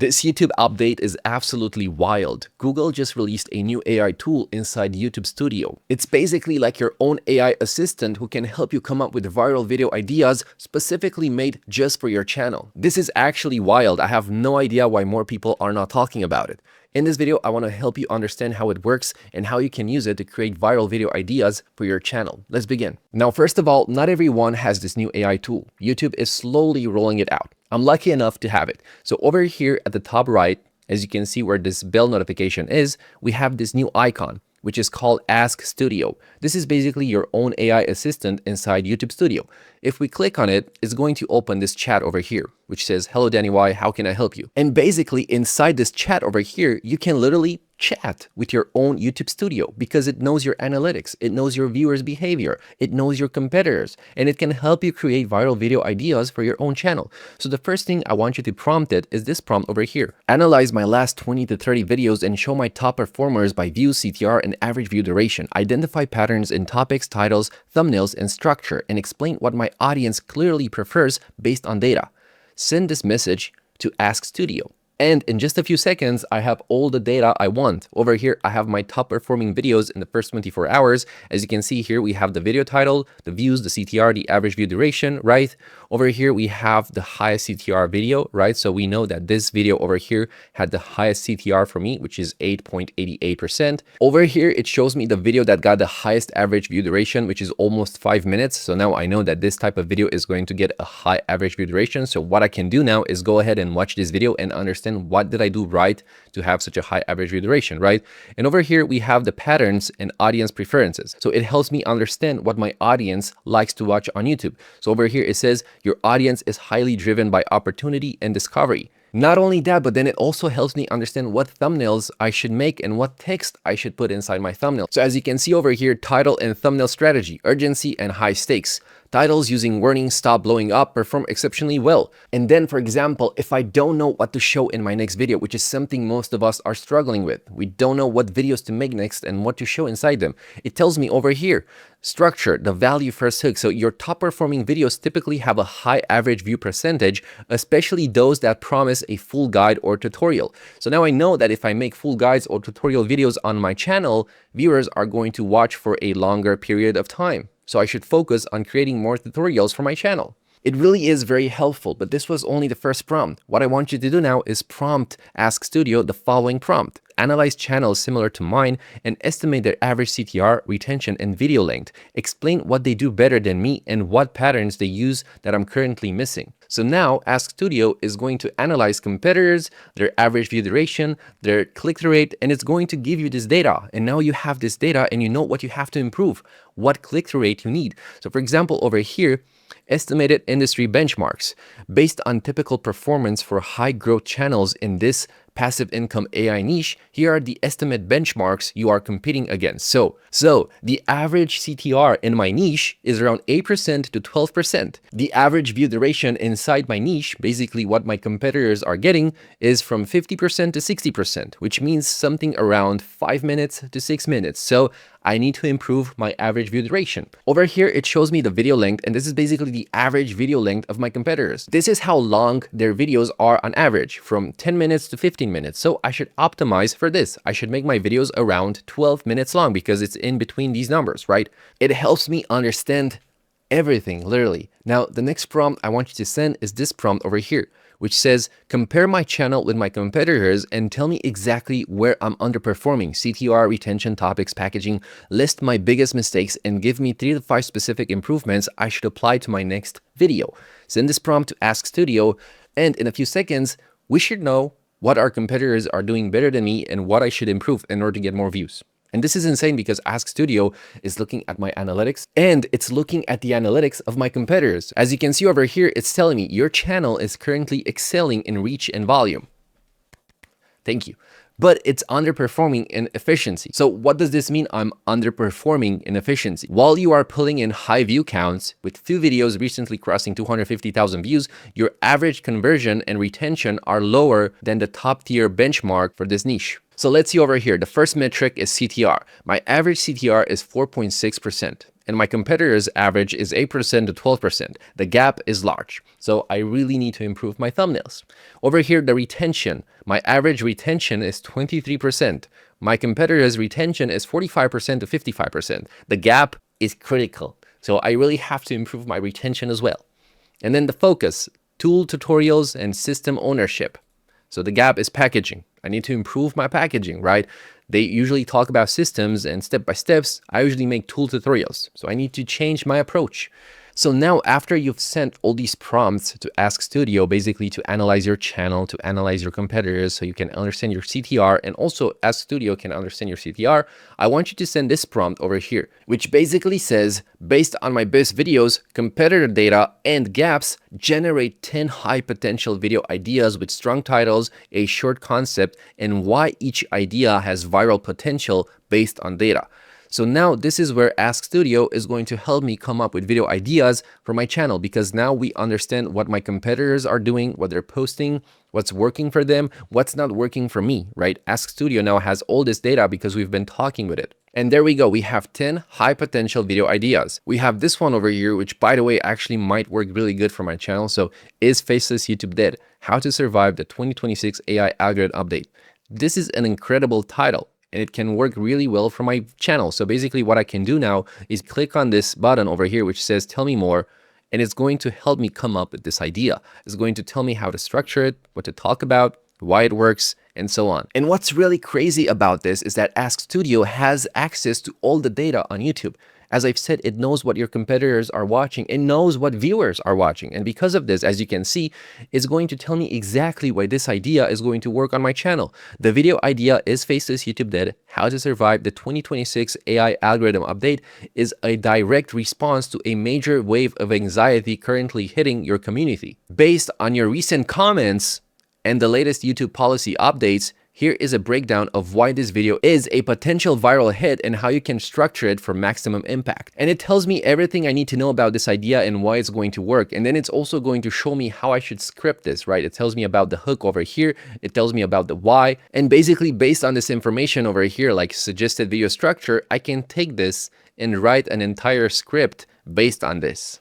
This YouTube update is absolutely wild. Google just released a new AI tool inside YouTube Studio. It's basically like your own AI assistant who can help you come up with viral video ideas specifically made just for your channel. This is actually wild. I have no idea why more people are not talking about it. In this video, I want to help you understand how it works and how you can use it to create viral video ideas for your channel. Let's begin. Now, first of all, not everyone has this new AI tool. YouTube is slowly rolling it out. I'm lucky enough to have it. So over here at the top right, as you can see where this bell notification is, we have this new icon, which is called Ask Studio. This is basically your own AI assistant inside YouTube Studio. If we click on it, it's going to open this chat over here, which says, "Hello, Danny Y, how can I help you?" And basically inside this chat over here, you can literally chat with your own YouTube Studio because it knows your analytics, it knows your viewers' behavior, it knows your competitors, and it can help you create viral video ideas for your own channel. So the first thing I want you to prompt it is this prompt over here. Analyze my last 20 to 30 videos and show my top performers by views, CTR, and average view duration. Identify patterns in topics, titles, thumbnails, and structure, and explain what my audience clearly prefers based on data. Send this message to Ask Studio. And in just a few seconds, I have all the data I want. Over here, I have my top performing videos in the first 24 hours. As you can see here, we have the video title, the views, the CTR, the average view duration, right? Over here, we have the highest CTR video, right? So we know that this video over here had the highest CTR for me, which is 8.88%. Over here, it shows me the video that got the highest average view duration, which is almost 5 minutes. So now I know that this type of video is going to get a high average view duration. So what I can do now is go ahead and watch this video and understand what did I do right to have such a high average view duration, right? And over here, we have the patterns and audience preferences. So it helps me understand what my audience likes to watch on YouTube. So over here, it says your audience is highly driven by opportunity and discovery. Not only that, but then it also helps me understand what thumbnails I should make and what text I should put inside my thumbnail. So as you can see over here, title and thumbnail strategy, urgency and high stakes. Titles using warning, stop blowing up, perform exceptionally well. And then, for example, if I don't know what to show in my next video, which is something most of us are struggling with, we don't know what videos to make next and what to show inside them. It tells me over here, structure, the value first hook. So your top performing videos typically have a high average view percentage, especially those that promise a full guide or tutorial. So now I know that if I make full guides or tutorial videos on my channel, viewers are going to watch for a longer period of time. So I should focus on creating more tutorials for my channel. It really is very helpful, but this was only the first prompt. What I want you to do now is prompt Ask Studio the following prompt. Analyze channels similar to mine and estimate their average CTR, retention, and video length. Explain what they do better than me and what patterns they use that I'm currently missing. So now Ask Studio is going to analyze competitors, their average view duration, their click-through rate, and it's going to give you this data. And now you have this data and you know what you have to improve, what click-through rate you need. So for example, over here, estimated industry benchmarks based on typical performance for high growth channels in this passive income AI niche. Here are the estimate benchmarks you are competing against. So the average CTR in my niche is around 8% to 12%. The average view duration inside my niche, basically what my competitors are getting, is from 50% to 60%, which means something around 5 minutes to 6 minutes. So I need to improve my average view duration. Over here, it shows me the video length, and this is basically the average video length of my competitors. This is how long their videos are on average, from 10 minutes to 15 minutes. So I should optimize for this. I should make my videos around 12 minutes long because it's in between these numbers, right? It helps me understand everything, literally. Now, the next prompt I want you to send is this prompt over here, which says, compare my channel with my competitors and tell me exactly where I'm underperforming. CTR, retention, topics, packaging. List my biggest mistakes and give me 3 to 5 specific improvements I should apply to my next video. Send this prompt to Ask Studio, and in a few seconds, we should know what our competitors are doing better than me and what I should improve in order to get more views. And this is insane because Ask Studio is looking at my analytics and it's looking at the analytics of my competitors. As you can see over here, it's telling me your channel is currently excelling in reach and volume. Thank you. But it's underperforming in efficiency. So what does this mean? I'm underperforming in efficiency. While you are pulling in high view counts with 2 videos recently crossing 250,000 views, your average conversion and retention are lower than the top tier benchmark for this niche. So let's see over here. The first metric is CTR. My average CTR is 4.6%. and my competitor's average is 8% to 12%. The gap is large. So I really need to improve my thumbnails. Over here, the retention, my average retention is 23%. My competitor's retention is 45% to 55%. The gap is critical. So I really have to improve my retention as well. And then the focus, tool tutorials and system ownership. So the gap is packaging. I need to improve my packaging, right? They usually talk about systems and step by steps. I usually make tool tutorials. So I need to change my approach. So now after you've sent all these prompts to Ask Studio, basically to analyze your channel, to analyze your competitors so you can understand your CTR, and also Ask Studio can understand your CTR, I want you to send this prompt over here, which basically says, based on my best videos, competitor data, and gaps, generate 10 high potential video ideas with strong titles, a short concept, and why each idea has viral potential based on data. So now this is where Ask Studio is going to help me come up with video ideas for my channel, because now we understand what my competitors are doing, what they're posting, what's working for them, what's not working for me, right? Ask Studio now has all this data because we've been talking with it. And there we go. We have 10 high potential video ideas. We have this one over here, which by the way, actually might work really good for my channel. So is faceless YouTube dead? How to survive the 2026 AI algorithm update. This is an incredible title, and it can work really well for my channel. So basically what I can do now is click on this button over here, which says, tell me more. And it's going to help me come up with this idea. It's going to tell me how to structure it, what to talk about, why it works, and so on. And what's really crazy about this is that Ask Studio has access to all the data on YouTube. As I've said, it knows what your competitors are watching. It knows what viewers are watching. And because of this, as you can see, it's going to tell me exactly why this idea is going to work on my channel. The video idea is Faceless YouTube Dead, How to Survive the 2026 AI Algorithm Update is a direct response to a major wave of anxiety currently hitting your community. Based on your recent comments and the latest YouTube policy updates, here is a breakdown of why this video is a potential viral hit and how you can structure it for maximum impact. And it tells me everything I need to know about this idea and why it's going to work. And then it's also going to show me how I should script this, right? It tells me about the hook over here. It tells me about the why. And basically based on this information over here, like suggested video structure, I can take this and write an entire script based on this.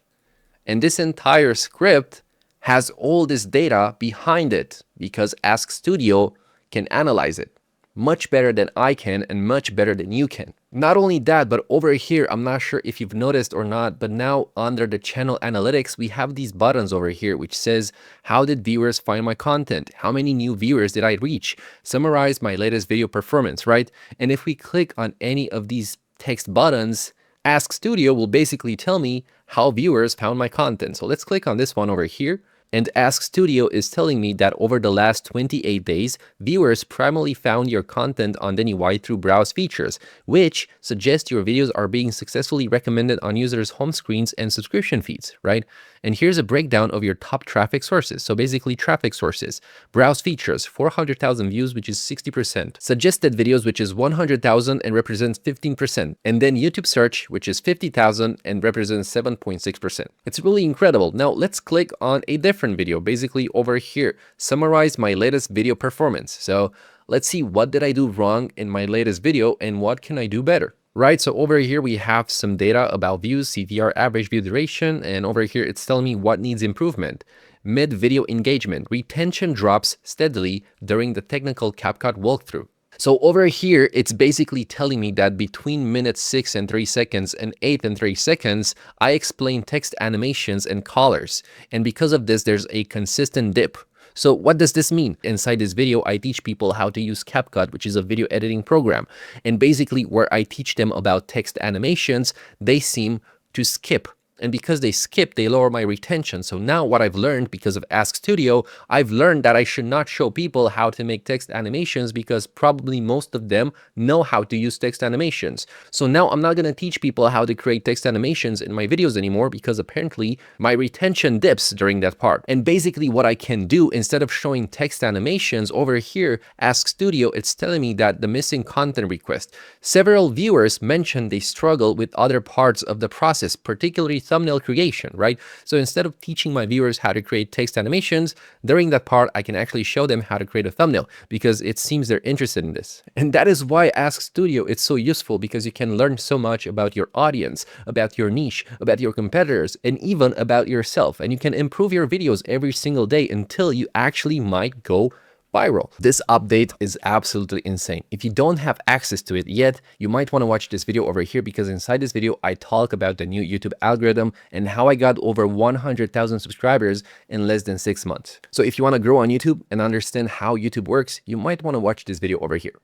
And this entire script has all this data behind it because Ask Studio can analyze it much better than I can and much better than you can. Not only that, but over here, I'm not sure if you've noticed or not, but now under the channel analytics, we have these buttons over here, which says, how did viewers find my content? How many new viewers did I reach? Summarize my latest video performance, right? And if we click on any of these text buttons, Ask Studio will basically tell me how viewers found my content. So let's click on this one over here. And Ask Studio is telling me that over the last 28 days, viewers primarily found your content on the UI through browse features, which suggests your videos are being successfully recommended on users' home screens and subscription feeds, right? And here's a breakdown of your top traffic sources. So basically traffic sources, browse features, 400,000 views, which is 60%. Suggested videos, which is 100,000 and represents 15%. And then YouTube search, which is 50,000 and represents 7.6%. It's really incredible. Now let's click on a different video, basically over here, summarize my latest video performance. So let's see, what did I do wrong in my latest video and what can I do better? Right, so over here we have some data about views, CTR, average view duration, and over here it's telling me what needs improvement. Mid-video engagement, retention drops steadily during the technical CapCut walkthrough. So over here, it's basically telling me that between minute 6 and 3 seconds and 8 and 3 seconds, I explain text animations and colors. And because of this, there's a consistent dip. So what does this mean? Inside this video, I teach people how to use CapCut, which is a video editing program. And basically where I teach them about text animations, they seem to skip. And because they skip, they lower my retention. So now what I've learned because of Ask Studio, I've learned that I should not show people how to make text animations because probably most of them know how to use text animations. So now I'm not going to teach people how to create text animations in my videos anymore because apparently my retention dips during that part. And basically what I can do, instead of showing text animations over here, Ask Studio, it's telling me that the missing content request. Several viewers mentioned they struggle with other parts of the process, particularly thumbnail creation, right? So instead of teaching my viewers how to create text animations, during that part, I can actually show them how to create a thumbnail because it seems they're interested in this. And that is why Ask Studio is so useful, because you can learn so much about your audience, about your niche, about your competitors, and even about yourself. And you can improve your videos every single day until you actually might go viral. This update is absolutely insane. If you don't have access to it yet, you might want to watch this video over here, because inside this video, I talk about the new YouTube algorithm and how I got over 100,000 subscribers in less than 6 months. So if you want to grow on YouTube and understand how YouTube works, you might want to watch this video over here.